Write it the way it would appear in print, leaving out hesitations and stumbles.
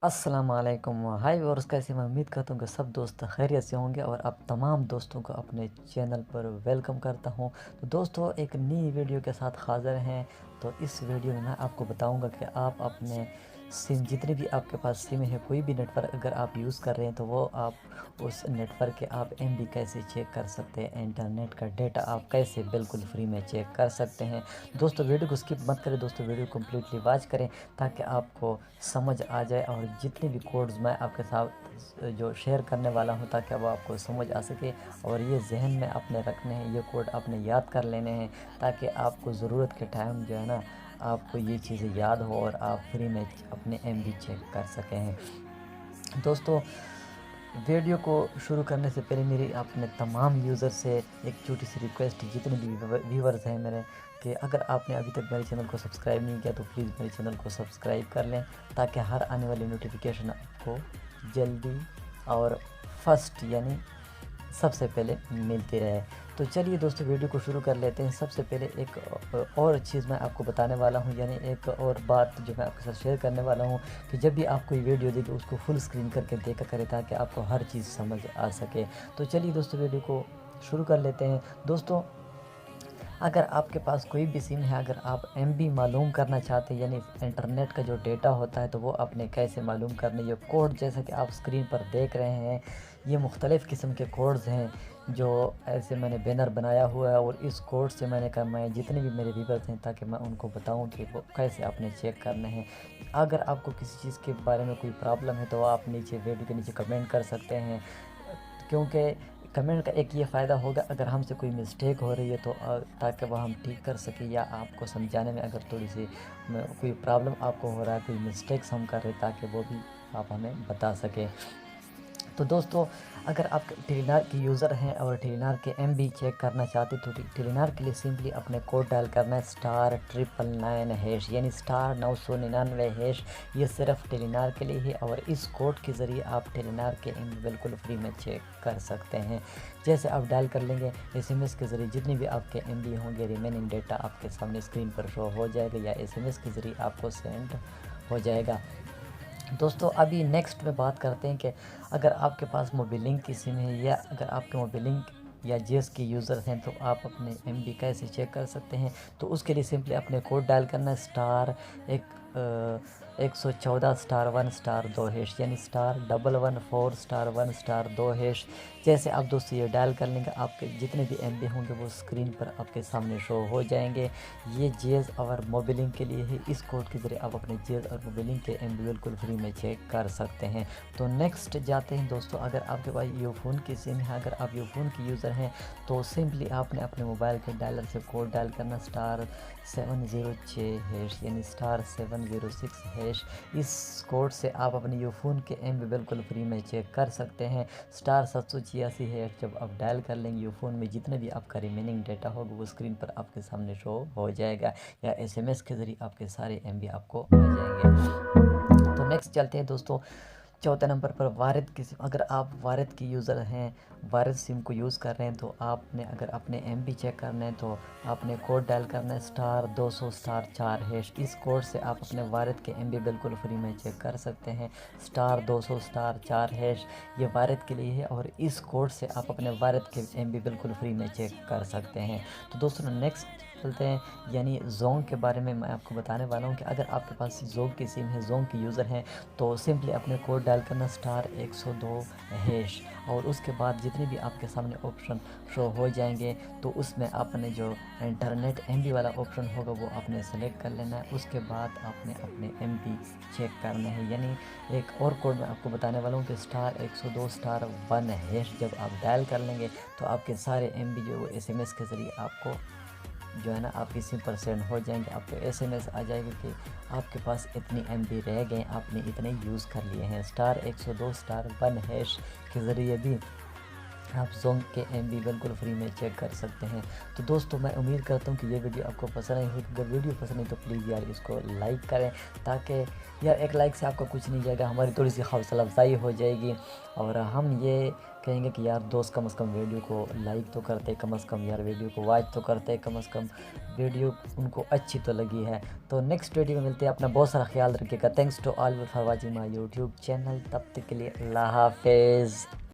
अस्सलाम वालेकुम। हाय व्यूअर्स, कैसे मैं उम्मीद करता हूँ कि सब दोस्त खैरियत से होंगे और आप तमाम दोस्तों को अपने चैनल पर वेलकम करता हूँ। तो दोस्तों, एक नई वीडियो के साथ हाज़िर हैं। तो इस वीडियो में मैं आपको बताऊंगा कि आप अपने सिम, जितने भी आपके पास सिम है, कोई भी नेटवर्क अगर आप यूज़ कर रहे हैं तो वो आप उस नेटवर्क के आप एमबी कैसे चेक कर सकते हैं, इंटरनेट का डेटा आप कैसे बिल्कुल फ्री में चेक कर सकते हैं। दोस्तों, वीडियो को स्किप मत करें, दोस्तों वीडियो कम्प्लीटली वॉच करें ताकि आपको समझ आ जाए और जितने भी कोड्स मैं आपके साथ जो शेयर करने वाला हूँ ताकि वो आपको समझ आ सके और ये जहन में अपने रखने हैं, ये कोड अपने याद कर लेने हैं ताकि आपको ज़रूरत के टाइम जो है ना, आपको ये चीज़ें याद हो और आप फ्री में अपने एमबी चेक कर सकें। दोस्तों, वीडियो को शुरू करने से पहले मेरी अपने तमाम यूज़र से एक छोटी सी रिक्वेस्ट, जितने भी व्यूवर्स हैं मेरे, कि अगर आपने अभी तक मेरे चैनल को सब्सक्राइब नहीं किया तो प्लीज़ मेरे चैनल को सब्सक्राइब कर लें ताकि हर आने वाली नोटिफिकेशन आपको जल्दी और फर्स्ट यानी सबसे पहले मिलती रहे। तो चलिए दोस्तों, वीडियो को शुरू कर लेते हैं। सबसे पहले एक और चीज़ मैं आपको बताने वाला हूँ, यानी एक और बात जो मैं आपके साथ शेयर करने वाला हूँ कि जब भी आप कोई वीडियो देखें उसको फुल स्क्रीन करके देखा करें ताकि आपको हर चीज़ समझ आ सके। तो चलिए दोस्तों, वीडियो को शुरू कर लेते हैं। दोस्तों, अगर आपके पास कोई भी सिम है, अगर आप एमबी मालूम करना चाहते हैं यानी इंटरनेट का जो डेटा होता है तो वो आपने कैसे मालूम करने, ये कोड जैसा कि आप स्क्रीन पर देख रहे हैं, ये मुख्तलिफ़ किस्म के कोड्स हैं जो ऐसे मैंने बैनर बनाया हुआ है और इस कोड से मैंने कहा मैं जितने भी मेरे व्यूअर्स हैं ताकि मैं उनको बताऊं कि वो कैसे आपने चेक करने हैं। अगर आपको किसी चीज़ के बारे में कोई प्रॉब्लम है तो आप नीचे वीडियो के नीचे कमेंट कर सकते हैं, क्योंकि कमेंट का एक ये फ़ायदा होगा अगर हमसे कोई मिस्टेक हो रही है तो ताकि वह हम ठीक कर सकें, या आपको समझाने में अगर थोड़ी सी कोई प्रॉब्लम आपको हो रहा है, कोई मिस्टेक्स हम कर रहे हैं, ताकि वो भी आप हमें बता सकें। तो दोस्तों, अगर आप टेलीनार के यूज़र हैं और टेलीनार के एमबी चेक करना चाहते तो टेलीनार के लिए सिंपली अपने कोड डायल करना है *999#, यानी *999#। ये सिर्फ टेलीनार के लिए है और इस कोड के ज़रिए आप टेलीनार के एमबी बिल्कुल फ्री में चेक कर सकते हैं। जैसे आप डायल कर लेंगे, एसएमएस के ज़रिए जितने भी आपके एमबी होंगे, रिमेनिंग डेटा आपके सामने स्क्रीन पर शो हो जाएगा या एसएमएस के ज़रिए आपको सेंड हो जाएगा। दोस्तों, अभी नेक्स्ट में बात करते हैं कि अगर आपके पास मोबिलिंक की सिम है या अगर आपके मोबिलिंक या जियोस के यूज़र हैं तो आप अपने एमबी कैसे चेक कर सकते हैं। तो उसके लिए सिंपली अपने कोड डायल करना है *114*1*2#, यानी *114*1*2#। जैसे आप दोस्तों ये डायल कर लेंगे, आपके जितने भी एमबी होंगे वो स्क्रीन पर आपके सामने शो हो जाएंगे। ये जियोस और मोबिलिंक के लिए है। इस कोड के ज़रिए आप अपने जियोस और मोबिलिंक के एमबी बिल्कुल फ्री में चेक कर सकते हैं। तो नेक्स्ट जाते हैं दोस्तों, अगर आपके पास यूफोन की सिम है, अगर आप यूफोन की यूज़र हैं तो सिंपली आपने अपने मोबाइल के डायलर से कोड डायल करना *706#, यानी *706#। इस कोड से आप अपने यूफोन के एमबी बिल्कुल फ्री में चेक कर सकते हैं। *786#, जब आप डायल कर लेंगे यूफोन में जितने भी आपका रिमेनिंग डेटा होगा वो स्क्रीन पर आपके सामने शो हो जाएगा या एसएमएस के ज़रिए आपके सारे एमबी आपको आ जाएंगे। तो नेक्स्ट चलते हैं दोस्तों, चौथे नंबर पर वारिद की सिम। अगर आप वारिद की यूज़र हैं, वारिद सिम को यूज़ कर रहे हैं तो आपने अगर अपने एमबी चेक करना है तो आपने कोड डायल करना है *200*4#। इस कोड से आप अपने वारिद के एमबी बिल्कुल फ्री में चेक कर सकते हैं। *200*4#, ये वारिद के लिए है और इस कोड से आप अपने वारिद के एमबी बिल्कुल फ्री में चेक कर सकते हैं। तो दोस्तों, नेक्स्ट चलते हैं, यानी जोंग के बारे में मैं आपको बताने वाला हूँ कि अगर आपके पास जोंग की सिम है, जोंग की यूज़र हैं, तो सिंपली अपने कोड डायल करना *102#, और उसके बाद जितने भी आपके सामने ऑप्शन शो हो जाएंगे तो उसमें आपने जो इंटरनेट एमबी वाला ऑप्शन होगा वो आपने सेलेक्ट कर लेना है। उसके बाद आपने अपने एमबी चेक करना है। यानी एक और कोड मैं आपको बताने वाला हूँ कि *102*1#, जब आप डायल कर लेंगे तो आपके सारे एमबी जो एसएमएस के ज़रिए आपको जो है ना आपकी सिम पर सेंड हो जाएंगे। आपको एसएमएस आ जाएगा कि आपके पास इतनी एमबी रह गए, आपने इतने यूज़ कर लिए हैं। *102*1# के ज़रिए भी आप सॉन्ग के MB बिल्कुल फ्री में चेक कर सकते हैं। तो दोस्तों मैं उम्मीद करता हूँ कि ये वीडियो आपको पसंद आई होगी। अगर वीडियो पसंद आई तो प्लीज़ यार इसको लाइक करें, ताकि यार एक लाइक से आपका कुछ नहीं जाएगा, हमारी थोड़ी सी हौसला अफजाई हो जाएगी और हम ये कहेंगे कि यार दोस्त कम से कम वीडियो को लाइक तो करते, कम से कम यार वीडियो को वॉच तो करते, कम से कम वीडियो उनको अच्छी तो लगी है। तो नेक्स्ट वीडियो में मिलते हैं। अपना बहुत सारा ख्याल रखिएगा। Thanks to all for watching my YouTube channel. तब तक के लिए अल्लाह हाफिज़।